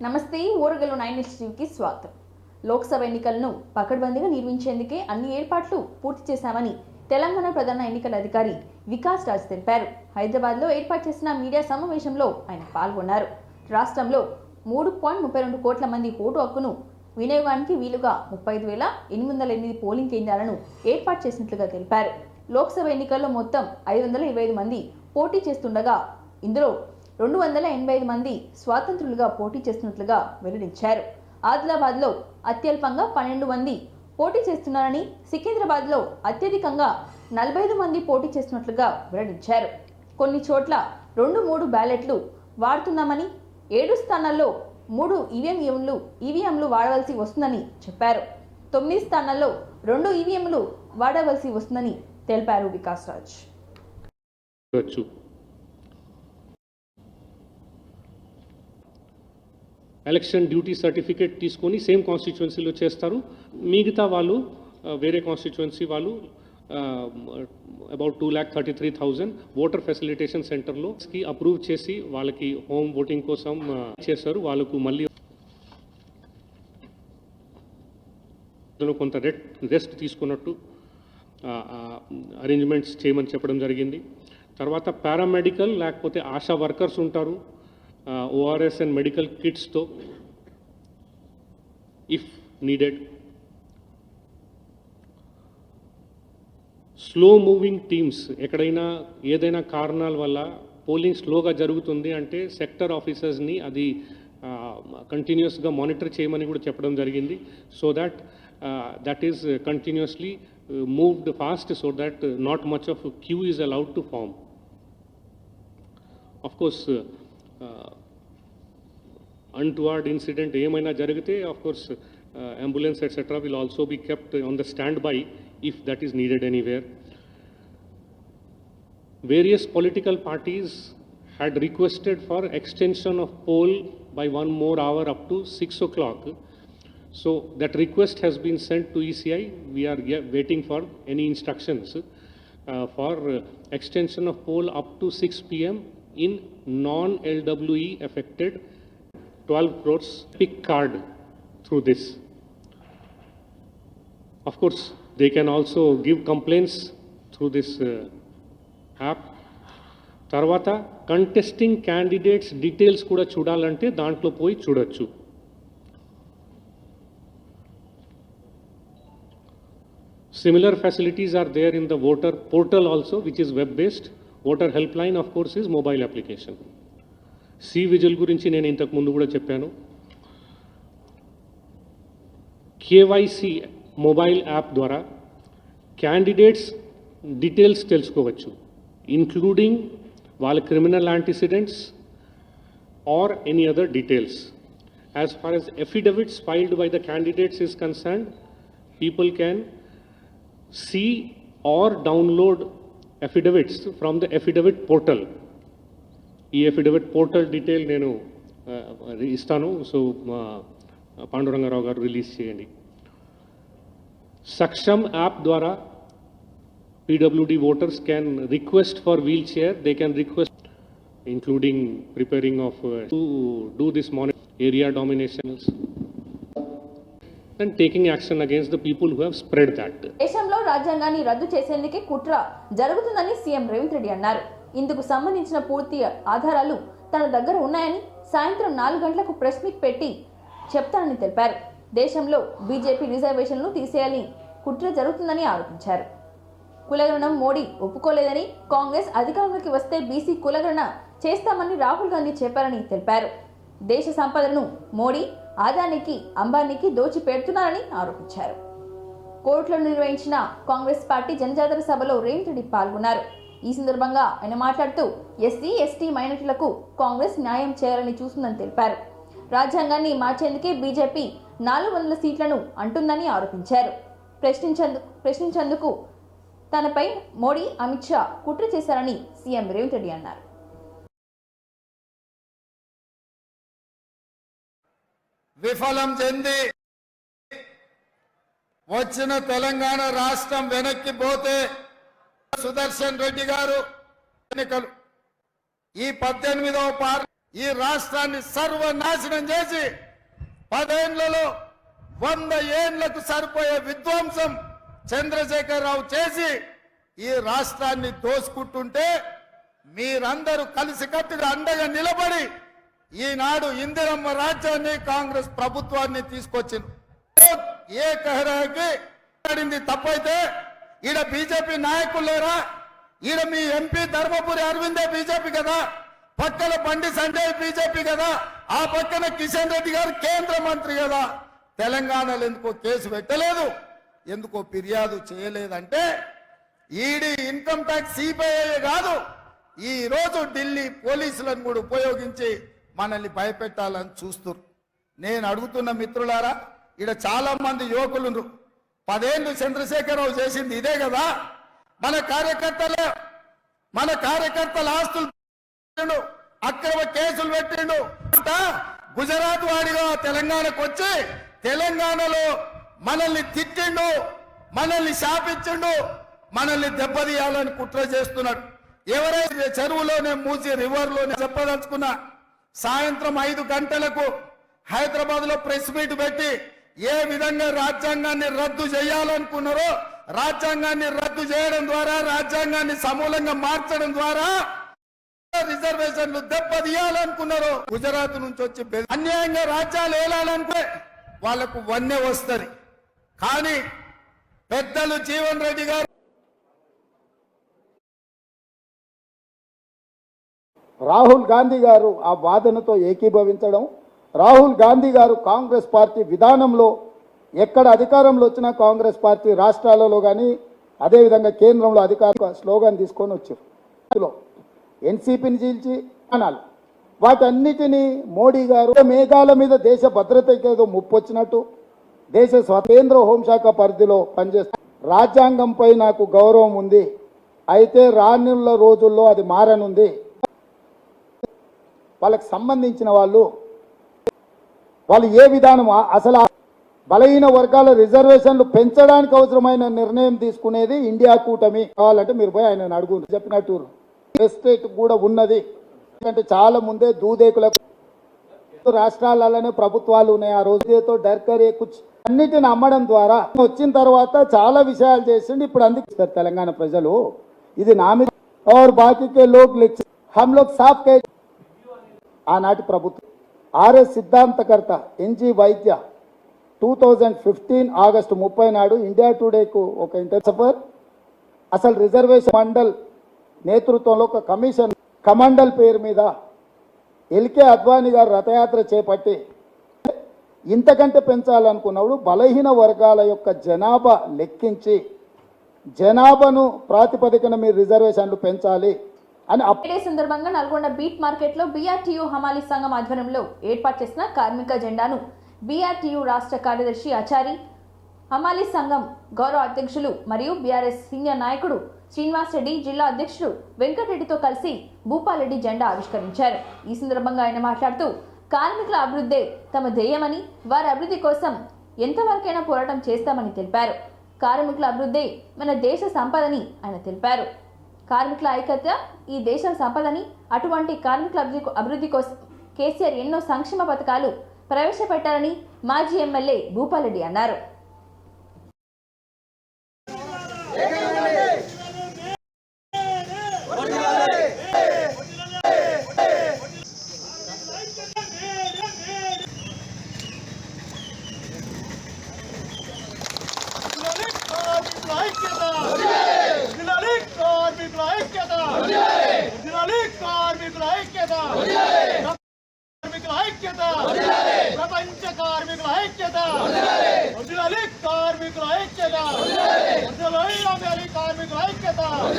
నమస్తే ఓరగల్లు 9 న్యూస్కి స్వాగతం. లోక్సభ ఎన్నికలను పకడ్బందీగా నిర్వహించేందుకే అన్ని ఏర్పాట్లు పూర్తి చేశామని తెలంగాణ ప్రధాన ఎన్నికల అధికారి వికాస్ రాజ్ తెలిపారు. హైదరాబాద్లో ఏర్పాటు చేసిన మీడియా సమావేశంలో ఆయన పాల్గొన్నారు. రాష్ట్రంలో 3.32 కోట్ల మంది ఓటు హక్కును వినియోగానికి వీలుగా 35,808 పోలింగ్ కేంద్రాలను ఏర్పాటు చేసినట్లుగా తెలిపారు. లోక్సభ ఎన్నికల్లో మొత్తం 525 మంది పోటీ చేస్తుండగా ఇందులో 285 మంది స్వాతంత్రులుగా పోటీ చేస్తున్నట్లుగా వెల్లడించారు. ఆదిలాబాద్లో అత్యల్పంగా 12 మంది పోటీ చేస్తున్నారని, సికింద్రాబాద్లో అత్యధికంగా 45 మంది పోటీ చేస్తున్నట్లుగా వెల్లడించారు. కొన్ని చోట్ల 2-3 బ్యాలెట్లు వాడుతున్నామని, 7 స్థానాల్లో 3 ఈవీఎంలు వాడవలసి వస్తుందని చెప్పారు. 9 స్థానాల్లో 2 ఈవీఎంలు వాడవలసి వస్తుందని తెలిపారు Vikas Raj. Election duty certificate తీసుకొని సేమ్ కాన్స్టిట్యుయెన్సీలో చేస్తారు. మిగతా వాళ్ళు వేరే కాన్స్టిట్యుయెన్సీ వాళ్ళు అబౌట్ 2,33,000 ఓటర్ ఫెసిలిటేషన్ సెంటర్లో అప్రూవ్ చేసి వాళ్ళకి హోమ్ ఓటింగ్ కోసం చేశారు. వాళ్ళకు మళ్ళీ కొంత రెస్ట్ తీసుకున్నట్టు అరేంజ్మెంట్స్ చేయమని చెప్పడం జరిగింది. తర్వాత పారామెడికల్ లేకపోతే ఆశా వర్కర్స్ ఉంటారు. ORS and medical kits to if needed. Slow moving teams ఎక్కడైనా ఏదైనా కారణాల వల్ల పోలింగ్ స్లోగా జరుగుతుంది అంటే సెక్టర్ ఆఫీసర్స్ని అది కంటిన్యూస్గా మానిటర్ చేయమని కూడా చెప్పడం జరిగింది. So that is continuously moved fast so that not much of queue is allowed to form. Of course untoward incident ఏమైనా జరిగితే of course ambulance etc will also be kept on the standby if that is needed anywhere. Various political parties had requested for extension of poll by 1 more hour up to 6 o'clock. So that request has been sent to ECI. We are waiting for any instructions for extension of poll up to 6 p.m. in non-LWE affected 12 crores pick card through this. Of course, they can also give complaints through this app. Tarvata contesting candidates details kuda chudalante dantlo poi chudachu. Similar facilities are there in the voter portal also, which is web based. Voter helpline of course is mobile application. C vigil గురించి నేను ఇంతకు ముందు కూడా చెప్పాను. KYC mobile app ద్వారా candidates details తెలుసుకోవచ్చు, including వాళ్ళ criminal antecedents or any other details. As far as affidavits filed by the candidates is concerned, people can see or download affidavits from the affidavit portal. ఈ affidavit portal detail నేను ఇస్తాను. So Pandurangarao గారు release చేయండి. Saksham app ద్వారా పీడబ్ల్యూడి voters can request for wheel chair. They can request including preparing off to do this monitoring area dominations and taking action against the people who have spread that. దేశంలో రాజ్యాంగాన్ని రద్దు చేసేందుకే కుట్ర జరుగుతుందని CM Revanth Reddy అన్నారు. ఇందుకు సంబంధించిన పూర్తి ఆధారాలు తన దగ్గర ఉన్నాయని సాయంత్రం 4 గంటలకు ప్రెస్ మీట్ పెట్టి చెప్తానని తెలిపారు. దేశంలో బీజేపీ రిజర్వేషన్లు తీసేయాలని కుట్ర జరుగుతుందని ఆరోపించారు. కులగణన మోడీ ఒప్పుకోలేదని, కాంగ్రెస్ అధికారంలోకి వస్తే బీసీ కులగణన చేస్తామని రాహుల్ గాంధీ చెప్పారని తెలిపారు. దేశ సంపదను మోడీ ఆదానికి అంబానీకి దోచి పెడుతున్నారని ఆరోపించారు. కోర్టులో నిర్వహించిన కాంగ్రెస్ పార్టీ జనజాతర సభలో రేవంత్ రెడ్డి పాల్గొన్నారు. ఈ సందర్భంగా ఆయన మాట్లాడుతూ ఎస్సీ ఎస్టీ మైనారిటీలకు కాంగ్రెస్ న్యాయం చేయాలని చూస్తుందని తెలిపారు. రాజ్యాంగాన్ని మార్చేందుకే బీజేపీ 400 సీట్లను అంటుందని ఆరోపించారు. ప్రశ్నించేందుకు తనపై మోడీ అమిత్ షా కుట్ర చేశారని సీఎం రేవంత్ రెడ్డి అన్నారు. విఫలం చెంది వచ్చిన తెలంగాణ రాష్ట్రం వెనక్కి పోతే సుదర్శన్ రెడ్డి గారు ఎన్నికలు ఈ 18వ ఈ రాష్ట్రాన్ని సర్వనాశనం చేసి 10 ఏళ్లలో 100 ఏళ్లకు సరిపోయే విధ్వంసం చంద్రశేఖరరావు చేసి ఈ రాష్ట్రాన్ని దోసుకుంటుంటే మీరందరూ కలిసికట్టుగా అండగా నిలబడి ఈనాడు ఇందిరమ్మ రాజ్యాన్ని కాంగ్రెస్ ప్రభుత్వాన్ని తీసుకొచ్చింది. ఏ కహరాకి పడింది తప్పైతే ఈడ బీజేపీ నాయకులు లేరా? ఈడ మీ ఎంపీ ధర్మపురి అరవిందే బీజేపీ కదా, పక్కన బండి సంజయ్ బీజేపీ కదా, ఆ పక్కన కిషన్ రెడ్డి గారు కేంద్ర మంత్రి కదా. తెలంగాణలో ఎందుకో కేసు పెట్టలేదు, ఎందుకో ఫిర్యాదు చేయలేదంటే ఈడీ ఇన్కమ్ ట్యాక్స్ సిబిఐ కాదు, ఈ రోజు ఢిల్లీ పోలీసులను కూడా ఉపయోగించి మనల్ని భయపెట్టాలని చూస్తున్నారు. నేను అడుగుతున్న మిత్రులారా, ఈడ చాలా మంది యువకులు 10 ఏళ్ళు చంద్రశేఖరరావు చేసింది ఇదే కదా. మన కార్యకర్తల ఆస్తులు అక్రమ కేసులు పెట్టిండు. గుజరాత్ వాడిగా తెలంగాణకు వచ్చి తెలంగాణలో మనల్ని తిట్టిండు, మనల్ని శాపించిండు, మనల్ని దెబ్బతీయాలని కుట్ర చేస్తున్నాడు. ఎవరైతే చెరువులోనే మూసి రివర్లోనే చెప్పదలుచుకున్నా సాయంత్రం 5 గంటలకు హైదరాబాద్ లో ప్రెస్ మీట్ పెట్టి ఏ విధంగా రాజ్యాంగాన్ని రద్దు చేయాలనుకున్నారో, రాజ్యాంగాన్ని రద్దు చేయడం ద్వారా, రాజ్యాంగాన్ని సమూలంగా మార్చడం ద్వారా రిజర్వేషన్లు దెబ్బతీయాలనుకున్నారు. గుజరాత్ నుంచి వచ్చి అన్యాయంగా రాజ్యాలు ఏలాలంటే వాళ్లకు వన్నె వస్తుంది. కానీ పెద్దలు జీవన్ రెడ్డి గారు, రాహుల్ గాంధీ గారు ఆ వాదనతో ఏకీభవించడం, రాహుల్ గాంధీ గారు కాంగ్రెస్ పార్టీ విధానంలో ఎక్కడ అధికారంలో వచ్చినా కాంగ్రెస్ పార్టీ రాష్ట్రాలలో కానీ అదేవిధంగా కేంద్రంలో అధికార స్లోగన్ తీసుకొని వచ్చారు. ఎన్సీపీని చీల్చి అనాలి. వాటన్నిటినీ మోడీ గారు మేఘాల మీద దేశ భద్రతకి ఏదో ముప్పు వచ్చినట్టు దేశ కేంద్ర హోంశాఖ పరిధిలో పనిచేస్తారు. రాజ్యాంగంపై నాకు గౌరవం ఉంది, అయితే రానున్న రోజుల్లో అది మారనుంది. వాళ్ళకి సంబంధించిన వాళ్ళు ఏ విధానం అసలు బలహీన వర్గాల రిజర్వేషన్లు పెంచడానికి అవసరమైన నిర్ణయం తీసుకునేది ఇండియా కూటమి. కావాలంటే మీరు పోయి ఆయన అడుగు చెప్పినట్టు ఎస్టేట్ కూడా ఉన్నది. ఎందుకంటే చాలా ముందే దూదేకులకు రాష్ట్రాలలోనే ప్రభుత్వాలు ఉన్నాయి. ఆ రోజుతో డర్కరే కుచ్ అన్నిటిని అమ్మడం ద్వారా వచ్చిన తర్వాత చాలా విషయాలు చేసిండి. ఇప్పుడు అందుకు తెలంగాణ ప్రజలు ఇది నా మీద और बाकी के लोग हम लोग साफ कह ఆనాటి ప్రభుత్వం ఆర్ఎస్ సిద్ధాంతకర్త ఎన్జి వైద్య 2015 ఆగస్టు 30 నాడు ఇండియా టుడేకు ఒక ఇంటర్వ్యూ అసలు రిజర్వేషన్ మండల్ నేతృత్వంలో ఒక కమిషన్ కమండల్ పేరు మీద ఎల్కే అద్వానీ గారు రథయాత్ర చేపట్టి ఇంతకంటే పెంచాలనుకున్నప్పుడు బలహీన వర్గాల యొక్క జనాభా లెక్కించి జనాభాను ప్రాతిపదికన మీరు రిజర్వేషన్లు పెంచాలి అని ఇదే సందర్భంగా నల్గొండ బీట్ మార్కెట్ లో బీఆర్టీయూ హమాలీ సంఘం ఆధ్వర్యంలో ఏర్పాటు చేసిన కార్మిక జెండాను బీఆర్టీయూ రాష్ట్ర కార్యదర్శి ఆచారి, హమాలీ సంఘం గౌరవ అధ్యక్షులు మరియు బీఆర్ఎస్ సీనియర్ నాయకుడు శ్రీనివాస్ రెడ్డి, జిల్లా అధ్యక్షుడు వెంకటరెడ్డితో కలిసి భూపాలరెడ్డి జెండా ఆవిష్కరించారు. ఈ సందర్భంగా ఆయన మాట్లాడుతూ కార్మికుల అభివృద్ధే తమ ధ్యేయమని, వారి అభివృద్ధి కోసం ఎంతవరకైనా పోరాటం చేస్తామని తెలిపారు. కార్మికుల అభివృద్ధే మన దేశ సంపదని ఆయన తెలిపారు. కార్మికుల ఐక్యత ఈ దేశ సంపదని, అటువంటి కార్మికుల అభివృద్ధి కోసం కేసీఆర్ ఎన్నో సంక్షేమ పథకాలు ప్రవేశపెట్టారని మాజీ ఎమ్మెల్యే భూపాలరెడ్డి అన్నారు.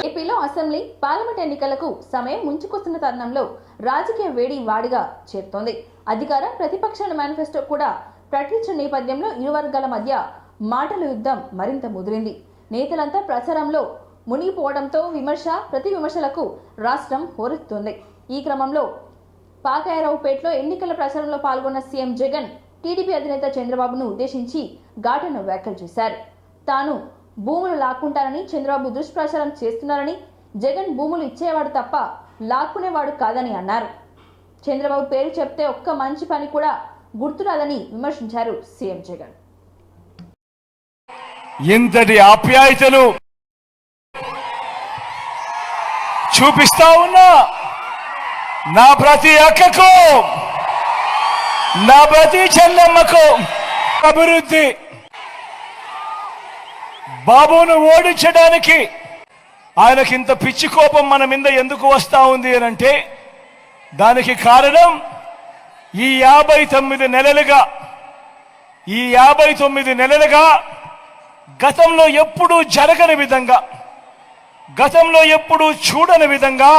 ఏపీలో అసెంబ్లీ, పార్లమెంట్ ఎన్నికలకు సమయం ముంచుకొస్తున్న తరుణంలో రాజకీయ వేడి వాడిగా చేరుతోంది. అధికార ప్రతిపక్షాల మేనిఫెస్టో కూడా ప్రకటించిన నేపథ్యంలో ఇరు వర్గాల మధ్య మాటల యుద్ధం మరింత ముదిరింది. నేతలంతా ప్రచారంలో మునిగిపోవడంతో విమర్శ ప్రతి విమర్శలకు రాష్ట్రం హోరెత్తుంది. ఈ క్రమంలో పాకాయరావుపేటలో ఎన్నికల ప్రచారంలో పాల్గొన్న సీఎం జగన్ టీడీపీ అధినేత చంద్రబాబును ఉద్దేశించి ఘాటైన వ్యాఖ్యలు చేశారు. తాను భూములు లాక్కుంటారని చంద్రబాబు దుష్ప్రచారం చేస్తున్నారని, జగన్ భూములు ఇచ్చేవాడు తప్ప లాక్కునేవాడు కాదని అన్నారు. చంద్రబాబు పేరు చెప్తే ఒక్క మంచి పని కూడా గుర్తురాదని విమర్శించారు సీఎం జగన్. ఇంతటి ఆప్యాయతలు చూపిస్తా ఉన్నా నా ప్రతి అక్కకు, నా ప్రతి చెల్లెమ్మకు అభివృద్ధి. బాబును ఓడించడానికి ఆయనకింత పిచ్చి కోపం మన మీద ఎందుకు వస్తా ఉంది అనంటే దానికి కారణం ఈ 59 నెలలుగా గతంలో ఎప్పుడూ జరగని విధంగా, గతంలో ఎప్పుడూ చూడని విధంగా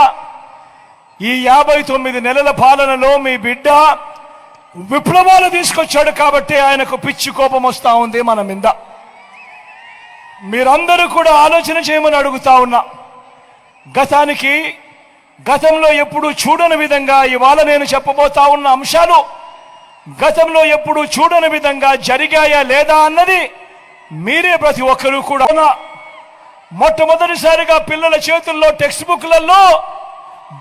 ఈ 59 నెలల పాలనలో మీ బిడ్డ విప్లవాలు తీసుకొచ్చాడు కాబట్టి ఆయనకు పిచ్చి కోపం వస్తా ఉంది మన మీద. మీరందరూ కూడా ఆలోచన చేయమని అడుగుతా ఉన్నా. గతంలో ఎప్పుడూ చూడని విధంగా ఇవాళ నేను చెప్పబోతా ఉన్న అంశాలు గతంలో ఎప్పుడూ చూడని విధంగా జరిగాయా లేదా అన్నది మీరే ప్రతి ఒక్కరూ కూడా. మొట్టమొదటిసారిగా పిల్లల చేతుల్లో టెక్స్ట్ బుక్లలో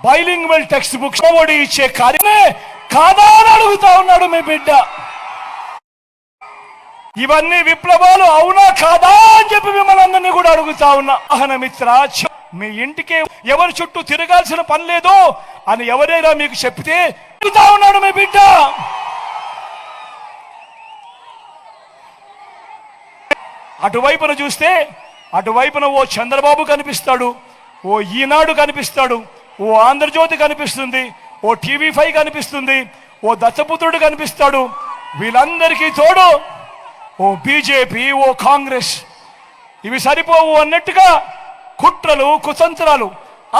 బైలింగ్వల్ టెక్స్ట్ బుక్స్ ఇచ్చే కార్యమే కాదా అని అడుగుతా ఉన్నాడు మీ బిడ్డ. ఇవన్నీ విప్లవాలు అవునా కాదా అని చెప్పి మిమ్మల్ని అందరినీ కూడా అడుగుతా ఉన్నా. ఆహనమిత్ర, మీ ఇంటికి ఎవరి చుట్టూ తిరగాల్సిన పని లేదు అని ఎవరైనా మీకు చెప్తే అడుగుతా ఉన్నాడు మీ బిడ్డ. అటువైపున చూస్తే అటువైపున ఓ చంద్రబాబు కనిపిస్తాడు, ఓ ఈనాడు కనిపిస్తాడు, ఓ ఆంధ్రజ్యోతి కనిపిస్తుంది, ఓ TV5 కనిపిస్తుంది, ఓ దత్తపుత్రుడు కనిపిస్తాడు. వీళ్ళందరికీ తోడు ఓ బీజేపీ, ఓ కాంగ్రెస్. ఇవి సరిపోవు అన్నట్టుగా కుట్రలు, కుతంత్రాలు,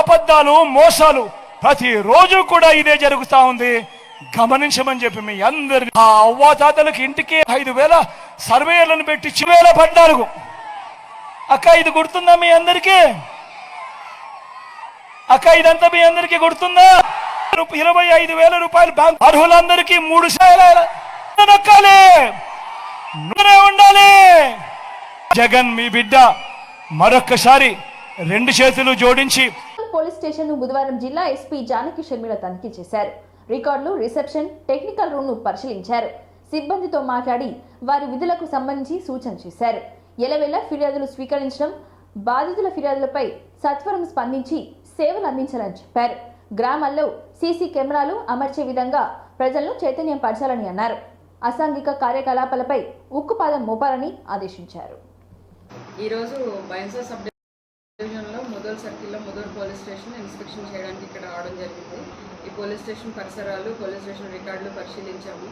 అబద్ధాలు, మోసాలు ప్రతిరోజు కూడా ఇదే జరుగుతా ఉంది. గమనించమని చెప్పి మీ అందరినీ, ఆ అవ్వాతాతలకు ఇంటికి 5,000 సర్వేలను పెట్టి 2014 అక్క, ఇది గుర్తుందా మీ అందరికీ? అక్క, ఇదంతా మీ అందరికీ గుర్తుందా? 25,000 రూపాయలు బ్యాంక్ అర్హులందరికీ 3 శాఖలు నొక్కాలి, ఉండాలి. జగన్ మీ బిడ్డ మరొక్కసారి 2 చేతులు జోడించి పోలీస్ స్టేషన్ ను బుధవారం జిల్లా ఎస్పీ జానకి షర్మిల తనిఖీ చేశారు. రికార్డులు, రిసెప్షన్, టెక్నికల్ రూమ్ ను పరిశీలించారు. సిబ్బందితో మాట్లాడి వారి విధులకు సంబంధించి సూచన చేశారు. ఎలవేళ ఫిర్యాదులు స్వీకరించడం, బాధితుల ఫిర్యాదులపై సత్వరం స్పందించి సేవలు అందించాలని చెప్పారు. గ్రామాల్లో సీసీ కెమెరాలు అమర్చే విధంగా ప్రజలను చైతన్యం పరచాలని అన్నారు. అసాంఘిక కార్యకలాపాలపై ఉక్కుపాదం మోపాలని ఆదేశించారు. ఈరోజు బైన్సా సబ్ డివిజన్లో ముదోల్ సర్కిల్లో ముదోల్ పోలీస్ స్టేషన్ ఇన్స్పెక్షన్ చేయడానికి ఇక్కడ రావడం జరిగింది. ఈ పోలీస్ స్టేషన్ పరిసరాలు, పోలీస్ స్టేషన్ రికార్డులు పరిశీలించాము.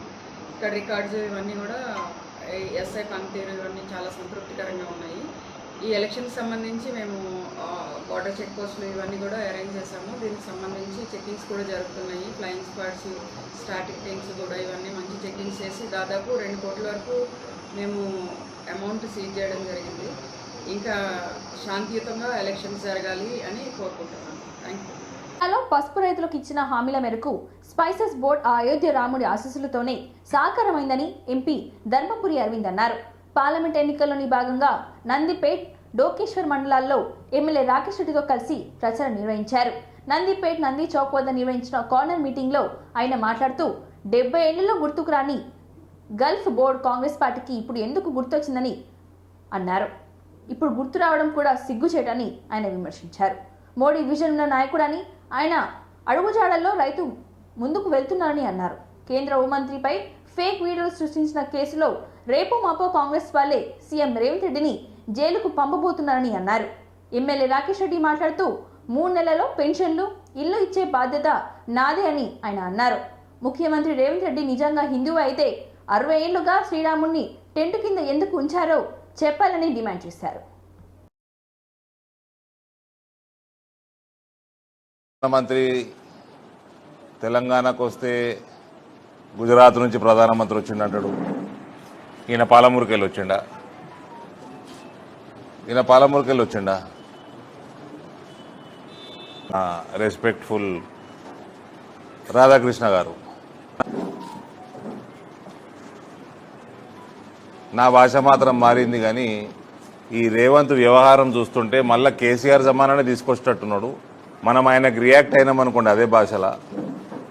ఇక్కడ రికార్డ్స్ ఇవన్నీ కూడా ఎస్ఐ పనితీరు ఇవన్నీ చాలా సంతృప్తికరంగా ఉన్నాయి. ఈ ఎలక్షన్కి సంబంధించి మేము బార్డర్ చెక్ పోస్టులు ఇవన్నీ కూడా అరేంజ్ చేశాము. దీనికి సంబంధించి చెకింగ్స్ కూడా జరుగుతున్నాయి. ఫ్లయింగ్ స్క్వాడ్స్, స్టాటిక్ టీమ్స్ కూడా ఇవన్నీ మంచి చెకింగ్స్ చేసి దాదాపు 2 కోట్ల వరకు మేము అమౌంట్ సీజ్ చేయడం జరిగింది. ఇంకా శాంతియుతంగా ఎలక్షన్స్ జరగాలి అని కోరుకుంటున్నాను. Thank you. పసుపు రైతులకు ఇచ్చిన హామీల మేరకు స్పైసెస్ బోర్డ్ ఆ అయోధ్య రాముడి ఆశీస్సులతోనే సాకారమైందని ఎంపీ ధర్మపురి అరవింద్ అన్నారు. పార్లమెంట్ ఎన్నికల్లోని భాగంగా నందిపేట్, డోకేశ్వర్ మండలాల్లో ఎమ్మెల్యే రాకేష్ రెడ్డితో కలిసి ప్రచారం నిర్వహించారు. నందిపేట్ నంది చౌక్ వద్ద నిర్వహించిన కార్నర్ మీటింగ్లో ఆయన మాట్లాడుతూ 70 ఏళ్లలో గుర్తుకు రాని గల్ఫ్ బోర్డు కాంగ్రెస్ పార్టీకి ఇప్పుడు ఎందుకు గుర్తొచ్చిందని అన్నారు. ఇప్పుడు గుర్తు రావడం కూడా సిగ్గుచేటని ఆయన విమర్శించారు. మోడీ విజన్ ఉన్న నాయకుడని, ఆయన అడుగుజాడల్లో రైతు ముందుకు వెళ్తున్నారని అన్నారు. కేంద్ర హోంమంత్రిపై ఫేక్ వీడియోలు సృష్టించిన కేసులో రేపు మాపో కాంగ్రెస్ వాళ్ళే సీఎం రేవంత్ రెడ్డిని జైలుకు పంపబోతున్నారని అన్నారు. ఎమ్మెల్యే రాకేష్ రెడ్డి మాట్లాడుతూ 3 నెలల్లో పెన్షన్లు, ఇల్లు ఇచ్చే బాధ్యత నాదే అని ఆయన అన్నారు. ముఖ్యమంత్రి రేవంత్ రెడ్డి నిజంగా హిందువు అయితే 60 ఏళ్లుగా శ్రీరాముణ్ణి టెంట్ కింద ఎందుకు ఉంచారో చెప్పాలని డిమాండ్ చేశారు. ప్రధానమంత్రి తెలంగాణకు వస్తే గుజరాత్ నుంచి ప్రధానమంత్రి వచ్చిండంటాడు. ఈయన పాలమూరుకి వెళ్ళి వచ్చిండా? రెస్పెక్ట్ఫుల్ రాధాకృష్ణ గారు, నా భాష మాత్రం మారింది కానీ ఈ రేవంత్ వ్యవహారం చూస్తుంటే మళ్ళీ కేసీఆర్ జమానానే తీసుకొచ్చేటట్టున్నాడు. మనం ఆయనకు రియాక్ట్ అయినామనుకోండి అదే భాషలా,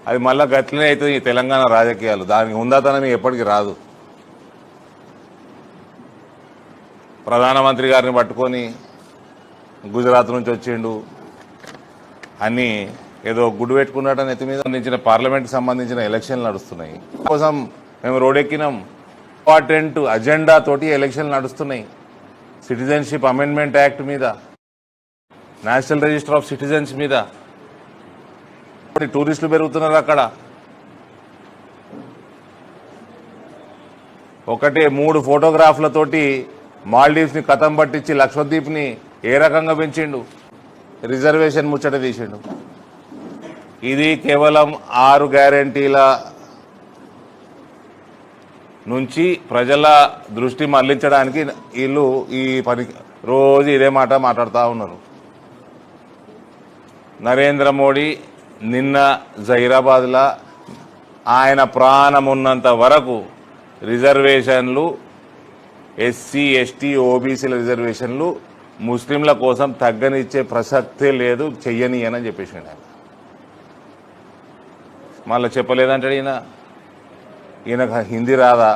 అది మళ్ళీ గట్లనే అవుతుంది ఈ తెలంగాణ రాజకీయాలు. దానికి ఉందాతనం ఎప్పటికీ రాదు. ప్రధానమంత్రి గారిని పట్టుకొని గుజరాత్ నుంచి వచ్చిండు అన్నీ ఏదో గుడ్డు పెట్టుకున్నట్టు నెత్తి మీద సంబంధించిన పార్లమెంట్కి సంబంధించిన ఎలక్షన్లు నడుస్తున్నాయి. కోసం మేము రోడెక్కినాం. ఇంపార్టెంట్ అజెండా తోటి ఎలక్షన్లు నడుస్తున్నాయి. సిటిజన్షిప్ అమెండ్మెంట్ యాక్ట్ మీద, నేషనల్ రిజిస్టర్ ఆఫ్ సిటిజన్స్ మీద. టూరిస్టులు పెరుగుతున్నారు అక్కడ. ఒకటే 3 ఫోటోగ్రాఫ్లతోటి మాల్డీవ్స్ని కథం పట్టించి లక్షద్వీప్ని ఏ రకంగా పెంచిండు, రిజర్వేషన్ ముచ్చట తీసిండు. ఇది కేవలం 6 గ్యారంటీల నుంచి ప్రజల దృష్టి మళ్లించడానికి వీళ్ళు ఈ పని రోజు ఇదే మాట మాట్లాడుతూ ఉన్నారు. నరేంద్ర మోడీ నిన్న జహీరాబాద్లో ఆయన ప్రాణం ఉన్నంత వరకు రిజర్వేషన్లు, ఎస్సీ ఎస్టీ ఓబీసీల రిజర్వేషన్లు ముస్లింల కోసం తగ్గనిచ్చే ప్రసక్తే లేదు, చెయ్యనియనని చెప్పేసి ఆయన మళ్ళీ చెప్పలేదంటాడు. ఈయనకు హిందీ రాదా?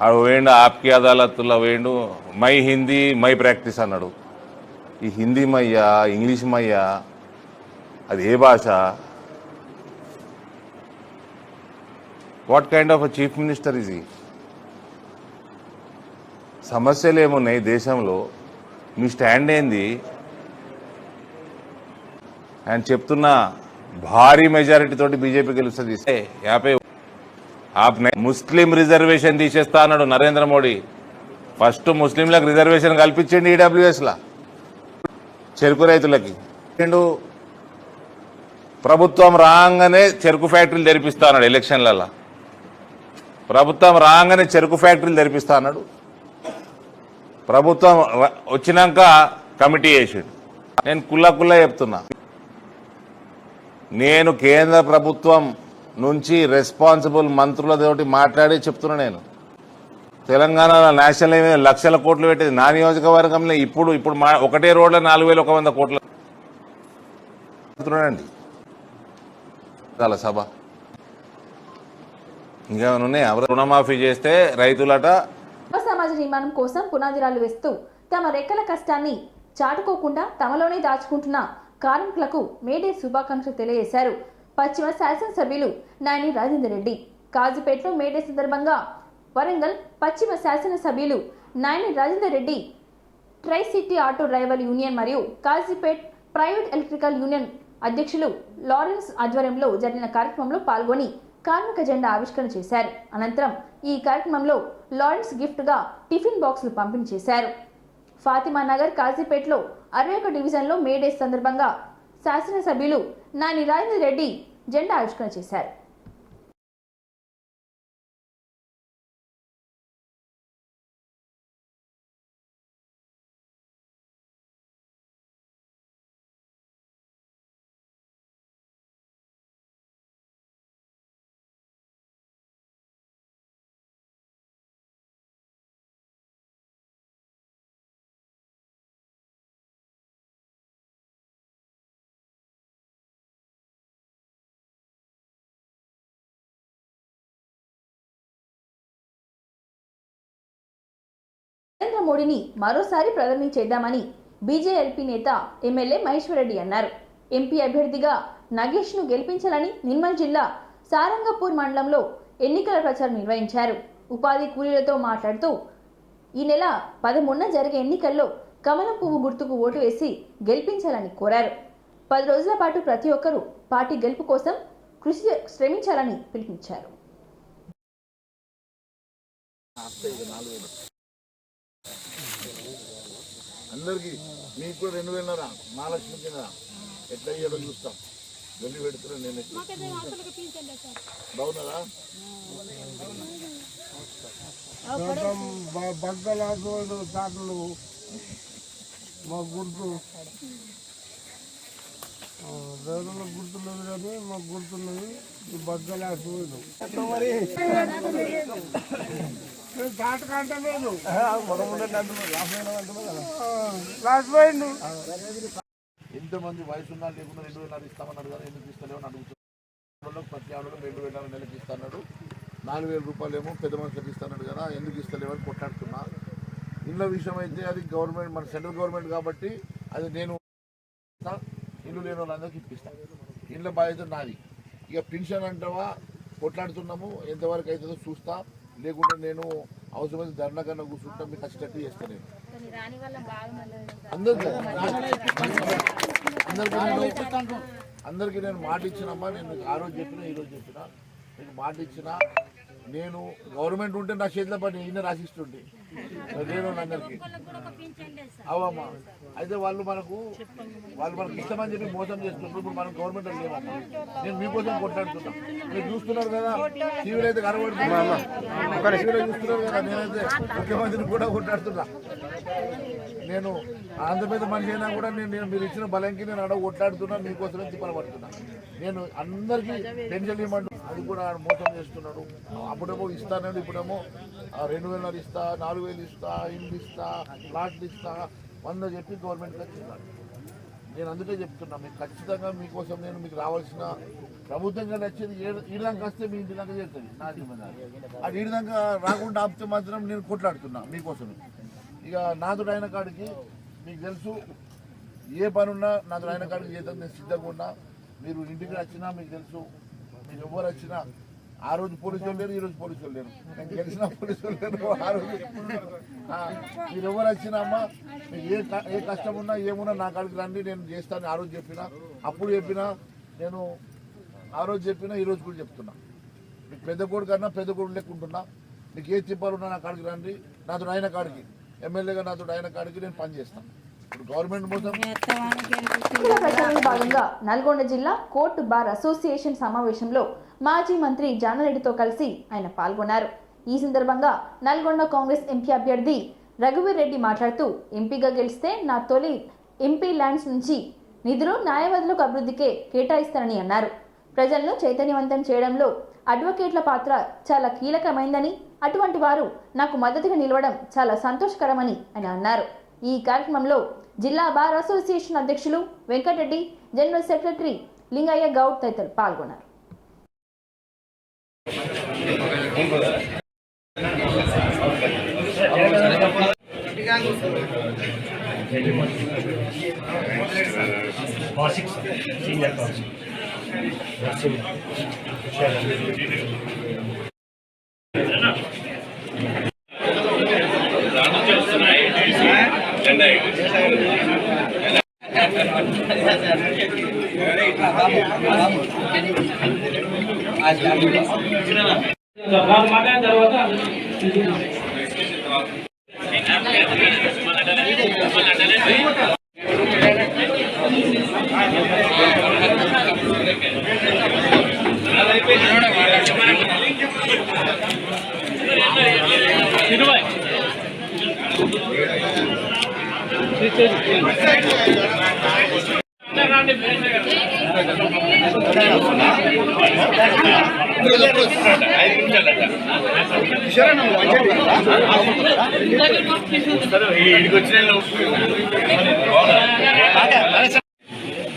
ఆడు వేయండు ఆప్కి అదాలత్లో వేయండు, మై హిందీ మై ప్రాక్టీస్ అన్నాడు. ఈ హిందీ మయ్యా, ఇంగ్లీష్ మయ్యా, అది ఏ భాష? What kind of chief minister ఇది? సమస్యలు ఏమున్నాయి దేశంలో? మీ స్టాండ్ ఏంది? ఆయన చెప్తున్నా భారీ మెజారిటీ తోటి బీజేపీ గెలుస్తుంది. 50 ముస్లిం రిజర్వేషన్ తీసేస్తా అన్నాడు నరేంద్ర మోడీ. ఫస్ట్ ముస్లింలకు రిజర్వేషన్ కల్పించండి ఈడబ్ల్యూఎస్లా, చెరుకు రైతులకి. ప్రభుత్వం రాగానే చెరుకు ఫ్యాక్టరీలు తెరిపిస్తా అన్నాడు. ఎలక్షన్లలో ప్రభుత్వం రాగానే చెరుకు ఫ్యాక్టరీలు తెరిపిస్తా అన్నాడు. ప్రభుత్వం వచ్చినాక కమిటీ వేసాడు. నేను కుల్లా చెప్తున్నా, నేను కేంద్ర ప్రభుత్వం నుంచి రెస్పాన్సిబుల్ మంత్రులతోటి మాట్లాడి చెప్తున్నా. నేను తెలంగాణలో నేషనల్ హైవే లక్షల కోట్లు పెట్టేది నా నియోజకవర్గంలో. ఇప్పుడు ఒకటే రోడ్ల 4100 కోట్ల అండి. చాలా సభ ఇంకేమైనా ఉన్నాయా? రుణమాఫీ చేస్తే రైతులట సమాజ నిర్మాణం కోసం పునాదిరాలు వేస్తూ తమ రెక్కల కష్టాన్ని చాటుకోకుండా తమలోనే దాచుకుంటున్న కార్మికులకు మేడే శుభాకాంక్షలు తెలియజేశారు పశ్చిమ శాసనసభ్యులు నాయని రాజేందర్ రెడ్డి. కాజీపేటలో మేడే సందర్భంగా వరంగల్ పశ్చిమ శాసనసభ్యులు Nayani Rajender Reddy try city auto driver union మరియు కాజీపేట్ ప్రైవేట్ ఎలక్ట్రికల్ యూనియన్ అధ్యక్షులు లారెన్స్ ఆధ్వర్యంలో జరిగిన కార్యక్రమంలో పాల్గొని కార్మిక జెండా ఆవిష్కరణ చేశారు. అనంతరం ఈ కార్యక్రమంలో లారెన్స్ గిఫ్ట్గా టిఫిన్ బాక్సులు పంపిణీ చేశారు. ఫాతిమా నగర్ కాజీపేటలో 61 డివిజన్లో మేడే సందర్భంగా శాసనసభ్యులు నాని రాజేందర్ రెడ్డి జెండా ఆవిష్కరణ చేశారు. నరేంద్ర మోడీని మరోసారి ప్రధాని చేద్దామని బీజేఎల్పీ నేత ఎమ్మెల్యే మహేశ్వర్ రెడ్డి అన్నారు. ఎంపీ అభ్యర్థిగా నగేష్ను గెలిపించాలని నిర్మల్ జిల్లా సారంగపూర్ మండలంలో ఎన్నికల ప్రచారం నిర్వహించారు. ఉపాధి కూలీలతో మాట్లాడుతూ ఈ నెల 13న జరిగే ఎన్నికల్లో కమలం పువ్వు గుర్తుకు ఓటు వేసి గెలిపించాలని కోరారు. 10 రోజుల పాటు ప్రతి ఒక్కరూ పార్టీ గెలుపు కోసం శ్రమించాలని పిలుపునిచ్చారు. అందరికి మీకు కూడా 2000 మహాలక్ష్మి కింద ఎట్లా ఇయ్యాలో చూస్తాం. వెళ్ళి పెడుతున్నా నేను బాగున్నారా? బగ్గలాడు తాటలు మా గుర్తు రైతుల గుర్తులేదు కానీ మాకు గుర్తున్నది ఈ బగ్గలాడు మరి తాటకంటే లేదు లాస్ట్ పోయిండు. ఎంతమంది వయసు ఉన్నా లేకుండా 2,000 ఇస్తామన్నారు కదా, ఎందుకు ఇస్తలేమో అని అడుగుతున్నాడు. ప్రతి ఆవిడలో 2,000 నెలకి ఇస్తున్నాడు, 4,000 రూపాయలు ఏమో పెద్ద మనుషులకు ఇస్తున్నాడు కదా, ఎందుకు ఇస్తలేమని కొట్లాడుతున్నా. ఇళ్ళ విషయం అయితే అది గవర్నమెంట్, మన సెంట్రల్ గవర్నమెంట్ కాబట్టి అది నేను ఇల్లు లేని వాళ్ళందరికీ ఇప్పిస్తాను. ఇళ్ళ బాధ్యత నాది. ఇక పెన్షన్ అంటావా కొట్లాడుతున్నాము, ఎంతవరకు అవుతుందో చూస్తా, లేకుంటే నేను అవసరమైతే ధర్నా కన్నా కూర్చుంటా, మీకు ఖచ్చితంగా చేస్తాను. నేను అందరికీ నేను మాట ఇచ్చినమ్మా. నేను ఆ రోజు చెప్పినా, ఈరోజు చెప్పినా, మీకు మాట ఇచ్చిన. నేను గవర్నమెంట్ ఉంటే నా చేతిలో పని ఈయన రాసిస్తుండే నేను అందరికీ అవమ్మా. అయితే వాళ్ళు మనకు ఇష్టమని చెప్పి మోసం చేస్తున్నారు. ఇప్పుడు మనం గవర్నమెంట్ లేవమ్మా. నేను మీకోసం కొట్లాడుతున్నా. మీరు చూస్తున్నారు కదా, టీవీలో అయితే కనబడుతున్నా, టీవీలో చూస్తున్నారు కదా, నేనైతే ముఖ్యమంత్రిని కూడా కొట్లాడుతున్నా. నేను ఆంధ్రప్రదేశ్ మనిషి అయినా కూడా నేను మీరు ఇచ్చిన బలంకి నేను అడగ కొట్లాడుతున్నా, మీకోసమే తిప్పలబడుతున్నా. నేను అందరికీ పెన్షన్ ఇవ్వమంటు, అది కూడా మోసం చేస్తున్నాడు. అప్పుడేమో ఇస్తానండి, ఇప్పుడేమో 2,000 ఇస్తా, 4,000 ఇస్తా, ఇల్లు ఇస్తా, ప్లాట్లు ఇస్తా, 100 చెప్పి గవర్నమెంట్కి వచ్చిన్నాడు. నేను అందుకే చెప్తున్నా, మీకు ఖచ్చితంగా మీకోసం నేను మీకు రావాల్సిన ప్రభుత్వంగా నచ్చేది ఈడదాకా వస్తే మీ ఇంటి దాకా చేస్తుంది నా జిమ్మదారి. అది ఈడదాకా రాకుండా ఆపితే మాత్రం నేను కొట్లాడుతున్నా మీకోసమే. ఇక నాతో అయిన కాడికి మీకు తెలుసు, ఏ పని ఉన్నా నాతో అయిన కాడికి చేద్దాం, నేను సిద్ధంగా ఉన్నా. మీరు ఇంటికి వచ్చినా మీకు తెలుసు, మీరు ఎవరు వచ్చినా, ఆ రోజు పోలీసులు లేరు, ఈ రోజు పోలీసులు లేరు, నేను గెలిచిన పోలీసులు లేరు. ఆ రోజు మీరు ఎవరు వచ్చినా అమ్మా, మీకు ఏ కష్టం ఉన్నా ఏమున్నా నా కాడికి రండి, నేను చేస్తాను. ఆ రోజు చెప్పినా, అప్పుడు చెప్పినా, నేను ఆ రోజు చెప్పినా, ఈ రోజు కూడా చెప్తున్నా. మీకు పెద్ద కొడుకు కన్నా పెద్ద కొడుకు లెక్కుంటున్నా. మీకు ఏ తిప్పాలున్నా నా కాడికి రండి, నాతో ఆయన కాడికి, ఎమ్మెల్యేగా నాతో ఆయన కాడికి నేను పనిచేస్తాను. ఇప్పుడు గవర్నమెంట్ మొత్తం ప్రచారంలో భాగంగా నల్గొండ జిల్లా కోర్టు బార్ అసోసియేషన్ సమావేశంలో మాజీ మంత్రి జానారెడ్డితో కలిసి ఆయన పాల్గొన్నారు. ఈ సందర్భంగా నల్గొండ కాంగ్రెస్ ఎంపీ అభ్యర్థి రఘువీర్ రెడ్డి మాట్లాడుతూ, ఎంపీగా గెలిస్తే నా తొలి ఎంపీ ల్యాండ్స్ నుంచి నిధులు న్యాయవాదులకు అభివృద్ధికే కేటాయిస్తానని అన్నారు. ప్రజలను చైతన్యవంతం చేయడంలో అడ్వకేట్ల పాత్ర చాలా కీలకమైందని, అటువంటి వారు నాకు మద్దతుగా నిలవడం చాలా సంతోషకరమని ఆయన అన్నారు. ఈ కార్యక్రమంలో జిల్లా బార్ అసోసియేషన్ అధ్యక్షులు వెంకటరెడ్డి, జనరల్ సెక్రటరీ లింగయ్య గౌడ్ తదితరులు పాల్గొన్నారు.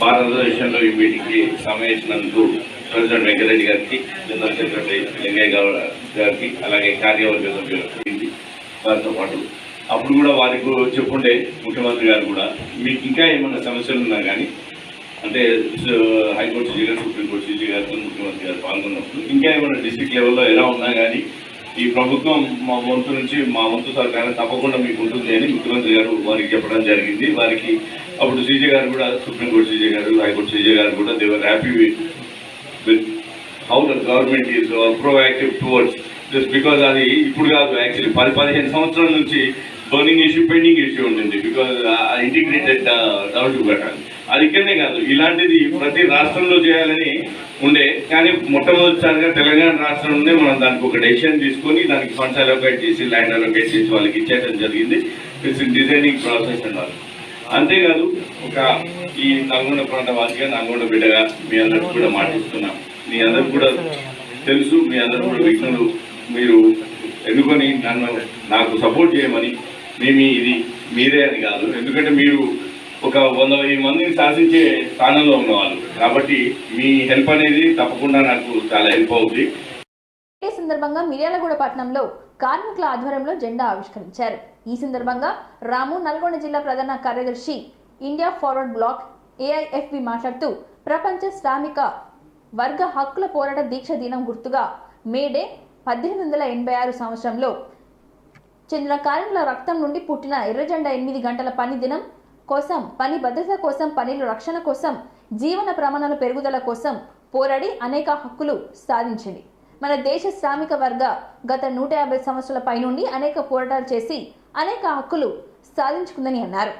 భారతదేశంలో ఈ మీటింగ్కి సమావేశినందుకు ప్రెసిడెంట్ వెంకటరెడ్డి గారికి, జనరల్ సెక్రటరీ లింగయ్య గౌడ్ గారికి, అలాగే కార్యవర్గ సభ్యులు వారితో పాటు అప్పుడు కూడా వారికి చెప్పుండే ముఖ్యమంత్రి గారు కూడా మీకు ఇంకా ఏమైనా సమస్యలు ఉన్నా కానీ, అంటే హైకోర్టు సీజీ గారు, సుప్రీంకోర్టు సీజీ గారితో ముఖ్యమంత్రి గారు పాల్గొన్నప్పుడు ఇంకా ఏమైనా డిస్ట్రిక్ట్ లెవెల్లో ఎలా ఉన్నా కానీ ఈ ప్రభుత్వం మా వంతు నుంచి మా వంతు సహకారం తప్పకుండా మీకు ఉంటుంది అని ముఖ్యమంత్రి గారు వారికి చెప్పడం జరిగింది. వారికి అప్పుడు సీజీ గారు కూడా, సుప్రీంకోర్టు సీజీ గారు, హైకోర్టు సీజీ గారు కూడా they were happy with how the government is proactive towards this. Because అది ఇప్పుడు కాదు, యాక్చువల్లీ 10-15 సంవత్సరాల నుంచి బర్నింగ్ ఇష్యూ, పెండింగ్ ఇష్యూ ఉంటుంది. బికాజ్ ఇంటిగ్రేటెడ్ డౌన్ టు కట్టాలి. అది ఇక్కడనే కాదు, ఇలాంటిది ప్రతి రాష్ట్రంలో చేయాలని ఉండే, కానీ మొట్టమొదటిసారిగా తెలంగాణ రాష్ట్రంలోనే మనం దానికి ఒక డెసిషన్ తీసుకొని దానికి ఫండ్స్ అలోకేట్ చేసి, ల్యాండ్ అలోకేట్ చేసి వాళ్ళకి ఇచ్చేయడం జరిగింది. ఇట్స్ డిజైనింగ్ ప్రాసెస్ అన్నారు. అంతేకాదు, ఒక ఈ నల్గొండ ప్రాంత వాసిగా, నల్గొండ బిడ్డగా మీ అందరికి కూడా మాటిస్తున్నాం. మీ అందరికి కూడా తెలుసు, మీ అందరు కూడా విఘ్నులు. మీరు ఎన్నుకొని నాకు సపోర్ట్ చేయమని, ఇది మీరే అని కాదు, ఎందుకంటే మీరు ఒక 100,000 మందిని శాసించే స్థానంలో ఉన్నవాళ్ళు. కాబట్టి మీ హెల్ప్ అనేది తప్పకుండా నాకు చాలా హెల్ప్ అవుతుంది. ఈ సందర్భంగా మిర్యాలగూడ పట్టణంలో కార్మికుల ఆధ్వర్యంలో జెండా ఆవిష్కరించారు. ఈ సందర్భంగా రాము నల్గొండ జిల్లా ప్రధాన కార్యదర్శి ఇండియా ఫార్వర్డ్ బ్లాక్ ఏఐఎఫ్బి మాట్లాడుతూ ప్రపంచ శ్రామిక వర్గ హక్కుల పోరాట దీక్ష దినం గుర్తుగా మేడే 1886 సంవత్సరంలో చెందిన కార్మికుల రక్తం నుండి పుట్టిన ఎర్రజెండా 8 గంటల పని దినం కోసం, పని భద్రత కోసం, పనిలో రక్షణ కోసం, జీవన ప్రమాణాల పెరుగుదల కోసం పోరాడి అనేక హక్కులు సాధించింది. మన దేశ శ్రామిక వర్గ గత 150 సంవత్సరాల పైనుండి అనేక పోరాటాలు చేసి అనేక హక్కులు సాధించుకుందని అన్నారు.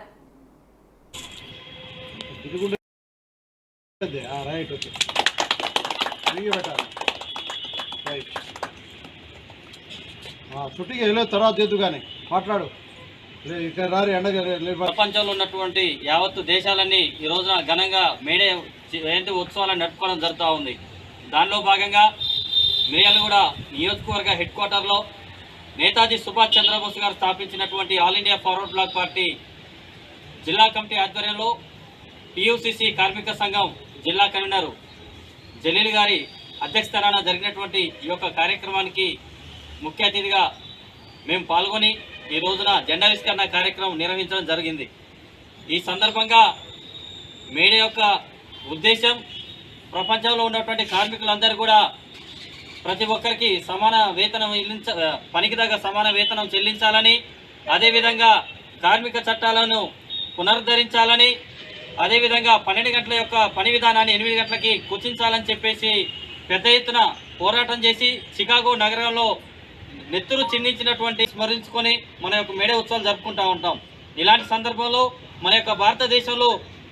ప్రపంచంలో ఉన్నటువంటి యావత్తు దేశాలన్నీ ఈ రోజున ఘనంగా మేడే జయంతి ఉత్సవాలను నడుపుకోవడం జరుగుతూ ఉంది. దానిలో భాగంగా మిర్యాలగూడ నియోజకవర్గ హెడ్ క్వార్టర్లో నేతాజీ సుభాష్ చంద్రబోస్ గారు స్థాపించినటువంటి All India forward black party జిల్లా కమిటీ ఆధ్వర్యంలో PUCC కార్మిక సంఘం జిల్లా కన్వీనర్ జలీల్ గారి అధ్యక్షతన జరిగినటువంటి ఈ యొక్క కార్యక్రమానికి ముఖ్య అతిథిగా మేము పాల్గొని ఈ రోజున జెండావిష్కరణ కార్యక్రమం నిర్వహించడం జరిగింది. ఈ సందర్భంగా మేడే యొక్క ఉద్దేశం ప్రపంచంలో ఉన్నటువంటి కార్మికులందరూ కూడా ప్రతి ఒక్కరికి సమాన వేతనం పనికి తగ్గ సమాన వేతనం చెల్లించాలని, అదేవిధంగా కార్మిక చట్టాలను పునరుద్ధరించాలని, అదేవిధంగా 12 గంటల యొక్క పని విధానాన్ని 8 గంటలకి కుచించాలని చెప్పేసి పెద్ద ఎత్తున పోరాటం చేసి చికాగో నగరంలో నెత్తురు చిందించినటువంటి స్మరించుకొని మన యొక్క మేడే ఉత్సవాలు జరుపుకుంటూ ఉంటాం. ఇలాంటి సందర్భంలో మన యొక్క భారతదేశంలో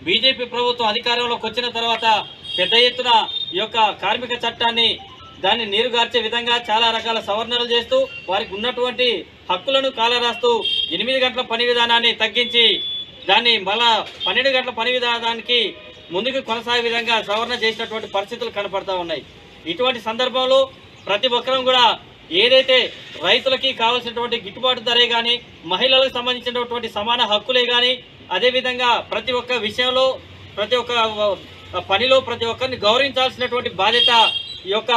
బీజేపీ ప్రభుత్వం అధికారంలోకి వచ్చిన తర్వాత పెద్ద ఎత్తున ఈ యొక్క కార్మిక చట్టాన్ని దాన్ని నీరుగార్చే విధంగా చాలా రకాల సవరణలు చేస్తూ వారికి ఉన్నటువంటి హక్కులను కాలరాస్తూ 8 గంటల పని విధానాన్ని తగ్గించి దాన్ని మళ్ళా 12 గంటల పని విధానానికి ముందుకు కొనసాగే విధంగా సవరణ చేసినటువంటి పరిస్థితులు కనపడతా ఉన్నాయి. ఇటువంటి సందర్భంలో ప్రతి ఒక్కరం కూడా ఏదైతే రైతులకి కావాల్సినటువంటి గిట్టుబాటు ధరే కానీ, మహిళలకు సంబంధించినటువంటి సమాన హక్కులే కానీ, అదేవిధంగా ప్రతి ఒక్క విషయంలో ప్రతి ఒక్క పనిలో ప్రతి ఒక్కరిని గౌరవించాల్సినటువంటి బాధ్యత ఈ యొక్క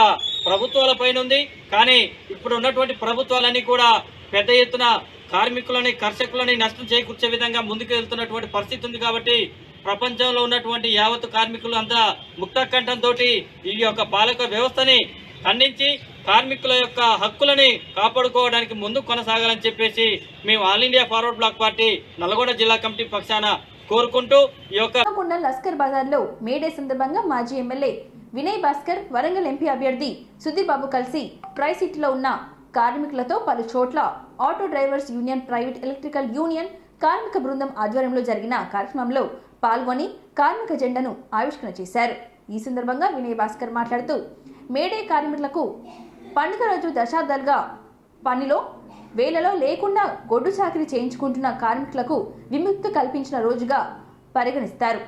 ప్రభుత్వాలపైన ఉంది. కానీ ఇప్పుడు ఉన్నటువంటి ప్రభుత్వాలన్నీ కూడా పెద్ద ఎత్తున కార్మికులని, కర్షకులని నష్టం చేకూర్చే విధంగా ముందుకు వెళ్తున్నటువంటి పరిస్థితి ఉంది. కాబట్టి ప్రపంచంలో ఉన్నటువంటి యావత్తు కార్మికులు అంతా ముక్తకంఠంతో ఈ యొక్క పాలక వ్యవస్థని ఖండించి కార్మికుల యొక్క హక్కులని కాపాడుకోవడానికి ముందుకు కొనసాగాలని చెప్పేసి మేము all India forward black party Nalgonda జిల్లా కమిటీ పక్షాన కోరుకుంటూ ఈ యొక్క లస్కర్ బజార్లో మేడే సందర్భంగా మాజీ ఎమ్మెల్యే వినయ్ భాస్కర్, వరంగల్ ఎంపీ అభ్యర్థి సుధీర్ బాబు కలిసి ట్రై సిటీలో ఉన్న కార్మికులతో పలు చోట్ల auto drivers union, private electrical union కార్మిక బృందం ఆధ్వర్యంలో జరిగిన కార్యక్రమంలో పాల్గొని కార్మిక జెండాను ఆవిష్కరణ చేశారు. ఈ సందర్భంగా వినయ్ భాస్కర్ మాట్లాడుతూ మేడే కార్మికులకు పండుగ రోజు దశాబ్దాలుగా పనిలో వేలలో లేకుండా గొడ్డు చాకిరీ చేయించుకుంటున్న కార్మికులకు విముక్తి కల్పించిన రోజుగా పరిగణిస్తారు.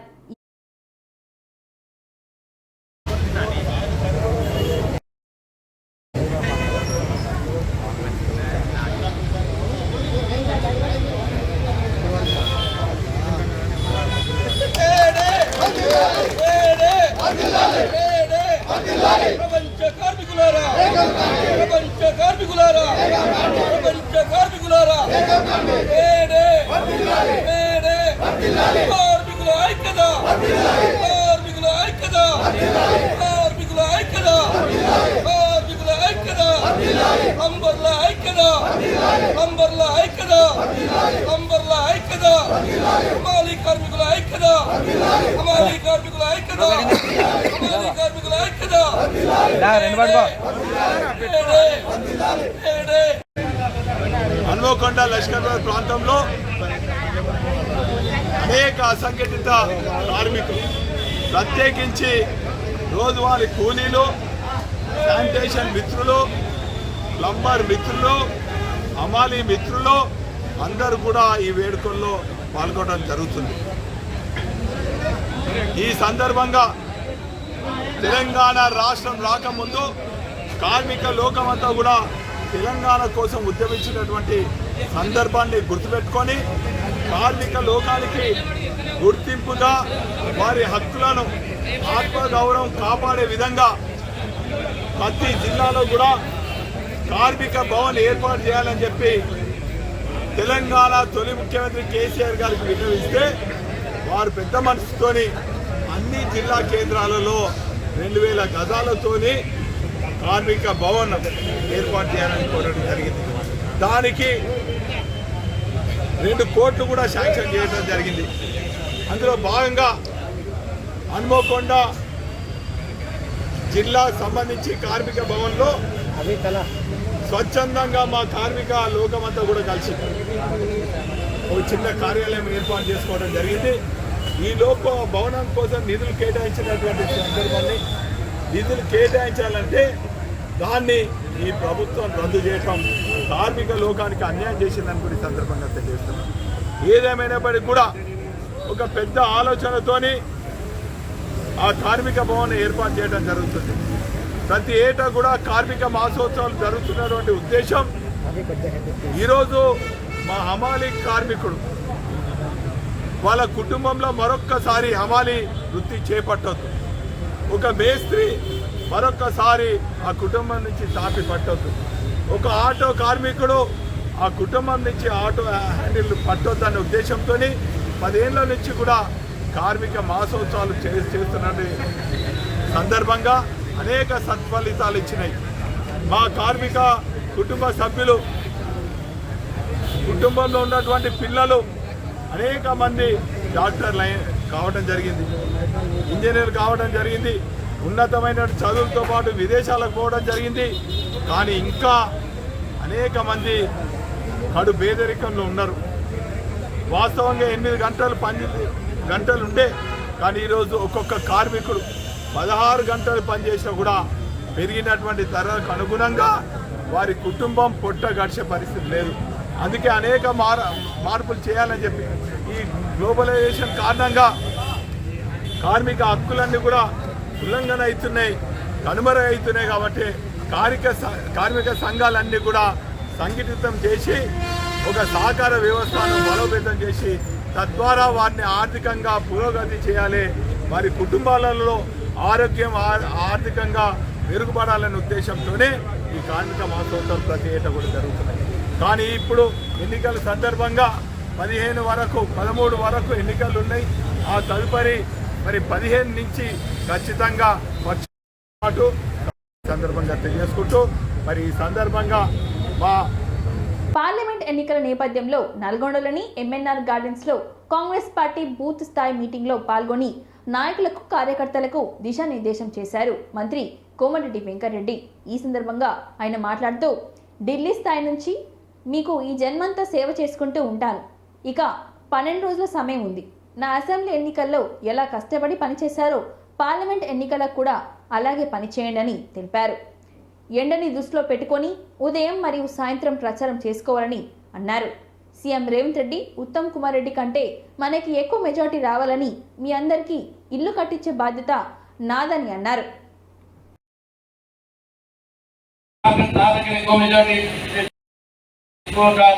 హన్మకొండ లష్కర్ ప్రాంతంలో అనేక అసంఘటిత కార్మికులు, ప్రత్యేకించి రోజువారీ కూలీలు, శానిటేషన్ మిత్రులు, ప్లంబర్ మిత్రులు, హమాలీ మిత్రులు అందరూ కూడా ఈ వేడుకల్లో పాల్గొనడం జరుగుతుంది. ఈ సందర్భంగా తెలంగాణ రాష్ట్రం రాకముందు కార్మిక లోకమంతా కూడా తెలంగాణ కోసం ఉద్యమించినటువంటి సందర్భాన్ని గుర్తుపెట్టుకొని కార్మిక లోకానికి గుర్తింపుగా వారి హక్కులను ఆత్మగౌరవం కాపాడే విధంగా ప్రతి జిల్లాలో కూడా కార్మిక భవన్ ఏర్పాటు చేయాలని చెప్పి తెలంగాణ తొలి ముఖ్యమంత్రి కేసీఆర్ గారికి విన్నవిస్తే వారు పెద్ద మనసుతోని అన్ని జిల్లా కేంద్రాలలో 2000 గజాలతోని కార్మిక భవన్ ఏర్పాటు చేయాలని కోరడం జరిగింది. దానికి 2 కోట్లు కూడా శాంక్షన్ చేయడం జరిగింది. అందులో భాగంగా హన్మకొండ జిల్లా సంబంధించి కార్మిక భవన్లో స్వచ్ఛందంగా మా కార్మిక లోకమంతా కూడా కలిసి ఒక చిన్న కార్యాలయం ఏర్పాటు చేసుకోవడం జరిగింది. ఈ లోక భవనం కోసం నిధులు కేటాయించినటువంటి సందర్భాన్ని నిధులు కేటాయించాలంటే దాన్ని ఈ ప్రభుత్వం రద్దు చేయటం కార్మిక లోకానికి అన్యాయం చేసిందని కూడా ఈ సందర్భంగా తెలియజేస్తున్నాం. ఏదేమైనప్పటికీ కూడా ఒక పెద్ద ఆలోచనతోని ఆ కార్మిక భవన్ ఏర్పాటు చేయడం జరుగుతుంది. ప్రతి ఏటా కూడా కార్మిక మాసోత్సవాలు జరుగుతున్నటువంటి ఉద్దేశం ఈరోజు మా హమాలి కార్మికుడు వాళ్ళ కుటుంబంలో మరొక్కసారి హమాలి వృత్తి చేపట్టొద్దు. ఒక మేస్త్రి మరొక్కసారి ఆ కుటుంబం నుంచి తాపి పట్టొద్దు. ఒక ఆటో కార్మికుడు ఆ కుటుంబం నుంచి ఆటో హ్యాండిల్ పట్టొద్దు అనే ఉద్దేశంతో 10 ఏళ్ల నుంచి కూడా కార్మిక మాసోత్సవాలు చేస్తున్న సందర్భంగా అనేక సత్ఫలితాలు ఇచ్చినాయి. మా కార్మిక కుటుంబ సభ్యులు కుటుంబంలో ఉన్నటువంటి పిల్లలు అనేక మంది డాక్టర్లు కావడం జరిగింది, ఇంజనీర్లు కావడం జరిగింది, ఉన్నతమైన చదువులతో పాటు విదేశాలకు పోవడం జరిగింది. కానీ ఇంకా అనేక మంది కడు పేదరికంలో ఉన్నారు. వాస్తవంగా 8 గంటలు ఉంటే కానీ ఈరోజు ఒక్కొక్క కార్మికుడు 16 గంటలు పనిచేసినా కూడా పెరిగినటువంటి ధరలకు అనుగుణంగా వారి కుటుంబం పొట్ట గడిచే పరిస్థితి లేదు. అందుకే అనేక మార్పులు చేయాలని చెప్పి ఈ గ్లోబలైజేషన్ కారణంగా కార్మిక హక్కులన్నీ కూడా ఉల్లంఘన అవుతున్నాయి, కనుమరుగవుతున్నాయి. కాబట్టి కార్మిక సంఘాలన్నీ కూడా సంఘటితం చేసి ఒక సహకార వ్యవస్థను బలోపేతం చేసి తద్వారా వారిని ఆర్థికంగా పురోగతి చేయాలి, వారి కుటుంబాలలో ఆరోగ్యం ఆర్థికంగా మెరుగుపడాలనే ఉద్దేశంతోనే ఈ కార్మిక మాసోత్సవాలు ప్రతి ఏటా కూడా జరుగుతున్నాయి. కానీ ఇప్పుడు ఎన్నికల సందర్భంగా 15 వరకు 13 వరకు ఎన్నికలు ఉన్నాయి. ఆ తదుపరి మరి 15 నుంచి ఖచ్చితంగా పాటు సందర్భంగా తెలియజేసుకుంటూ మరి ఈ సందర్భంగా మా పార్లమెంట్ ఎన్నికల నేపథ్యంలో నల్గొండలోని ఎంఎన్ఆర్ గార్డెన్స్లో కాంగ్రెస్ పార్టీ బూత్ స్థాయి మీటింగ్లో పాల్గొని నాయకులకు కార్యకర్తలకు దిశానిర్దేశం చేశారు మంత్రి కోమటిరెడ్డి వెంకటరెడ్డి. ఈ సందర్భంగా ఆయన మాట్లాడుతూ ఢిల్లీ స్థాయి నుంచి మీకు ఈ జన్మంతా సేవ చేసుకుంటూ ఉంటాను. ఇక 12 రోజుల సమయం ఉంది. నా అసెంబ్లీ ఎన్నికల్లో ఎలా కష్టపడి పనిచేశారో పార్లమెంట్ ఎన్నికలకు కూడా అలాగే పనిచేయండి అని తెలిపారు. ఎండని దృష్టిలో పెట్టుకొని ఉదయం మరియు సాయంత్రం ప్రచారం చేసుకోవాలని అన్నారు. సీఎం రేవంత్ రెడ్డి, ఉత్తమ్ కుమార్ రెడ్డి కంటే మనకి ఎక్కువ మెజారిటీ రావాలని మీ అందరికీ ఇల్లు కట్టించే బాధ్యత నాదని అన్నారు.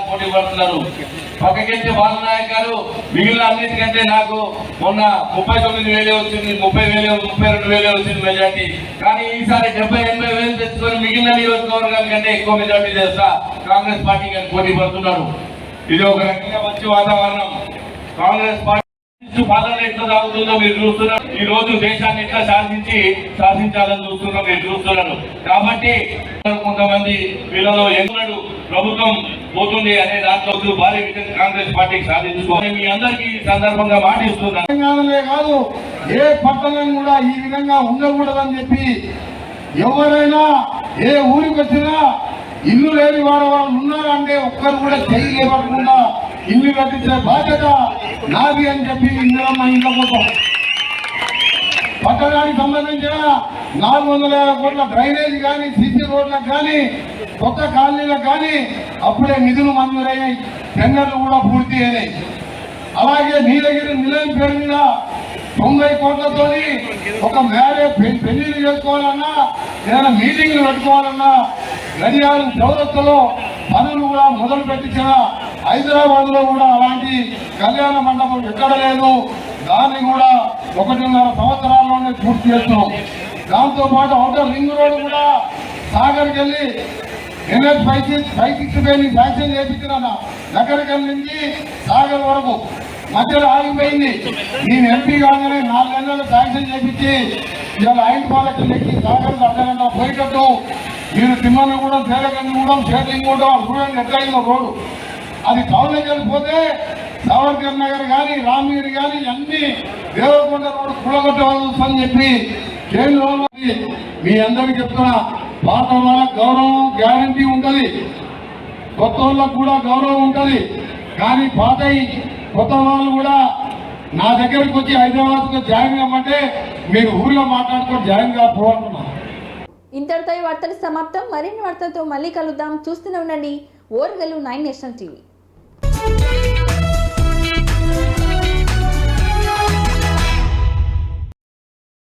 పోటీ పడుతున్నారు. పక్కకెళ్తే వాళ్ళ నాయక్ గారు మిగిలిన అన్నిటికంటే నాకు మొన్న 39,000 వచ్చింది, 30,000 32,000 వచ్చింది మెజార్టీ. కానీ ఈసారి 70-80,000 తెచ్చుకొని మిగిలిన నియోజకవర్గాల కంటే ఎక్కువ మెజార్టీ చేస్తా కాంగ్రెస్ పార్టీ గారు పోటీ పడుతున్నారు. ఇది ఒక రకంగా మంచి వాతావరణం. కాంగ్రెస్ పార్టీ పాలన ఎట్లా సాగుతుందో మీరు చూస్తున్నారు. ఈ రోజు దేశాన్ని ఎట్లా శాసించాలని చూస్తున్నారో మీరు చూస్తున్నారు. కాబట్టి కొంతమంది వీళ్ళలో ఎన్నున్నాడు ప్రభుత్వం పోతుంది అనే దాంట్లో భారీ విజయం కాంగ్రెస్ పార్టీకి సాధించుకోవాలి. మీ అందరికీ ఈ సందర్భంగా మాటిస్తున్నాను. తెలంగాణలో కాదు ఏ పట్టణం కూడా ఈ విధంగా ఉండకూడదని చెప్పి ఎవరైనా ఏ ఊరికి వచ్చినా ఇల్లు లేని వారు ఉన్నారంటే ఒక్కరు కూడా చేయలేకుండా ఇల్లు కట్టించే బాధ్యత నాది అని చెప్పి ఇందిరమ్మ ఇంట్లో కోసం పట్టణానికి సంబంధించిన 450 కోట్ల డ్రైనేజ్ కానీ, సిసి రోడ్లకు కానీ, కొత్త కాలనీలకు కానీ అప్పుడే నిధులు మంజూరయ్యాయి, టెండర్లు కూడా పూర్తి అయినాయి. అలాగే నీలగిరి నిలయం పేరు మీద 90 కోట్లతో ఒక పెళ్లిళ్ళు చేసుకోవాలన్నా ఏదైనా మీటింగ్లు పెట్టుకోవాలన్నా గడియారం చౌరస్తలో పనులు కూడా మొదలు పెట్టించిన హైదరాబాద్ లో కూడా అలాంటి కళ్యాణ మండపం ఎక్కడ లేదు. దాన్ని కూడా 1.5 సంవత్సరాల్లోనే పూర్తి చేస్తున్నాం. దాంతో పాటు అవుటర్ రింగ్ రోడ్ కూడా సాగర్కి వెళ్ళి NH 565 శాంక్షన్ చేయించిన నగరికల్ నుంచి సాగర్ వరకు మధ్యలో ఆగిపోయింది. నేను ఎంపీ కాగానే 4 నెలలు శాంక్షన్ చేయించి ఇవాళ 5 పాలకులు ఎక్కి సాగర్ అర్ధగంట పోయేటట్టు మీరు తిమ్మన్నగూడెం, సేలగంజగూడెం, షేర్లింగూడెం చూడండి ఎట్లయిందో రోడ్డు. అది టౌన్లోకి వెళ్ళిపోతే సావర్కర్ నగర్ కానీ రామగిరి కానీ అన్ని దేవరకొండ రోడ్డు కూడగొట్టవలసి అని చెప్పి జైల్లో మీ అందరికీ చెప్తున్నా, పాత వాళ్ళకి గౌరవం గ్యారంటీ ఉంటుంది, కొత్త వాళ్ళకు కూడా గౌరవం ఉంటుంది. కానీ పాత కొత్త వాళ్ళు కూడా నా దగ్గరికి వచ్చి హైదరాబాద్కు జాయిన్ కామంటే మీరు ఊర్లో మాట్లాడుకొని జాయిన్ కాకపోతున్నారు. ఇంతటితో ఈ వార్తలు సమాప్తం. మరిన్ని వార్తలతో మళ్ళీ కలుద్దాం. చూస్తూనే ఉండండి ఓర్గల్లు 9 నేషనల్ టీవీ.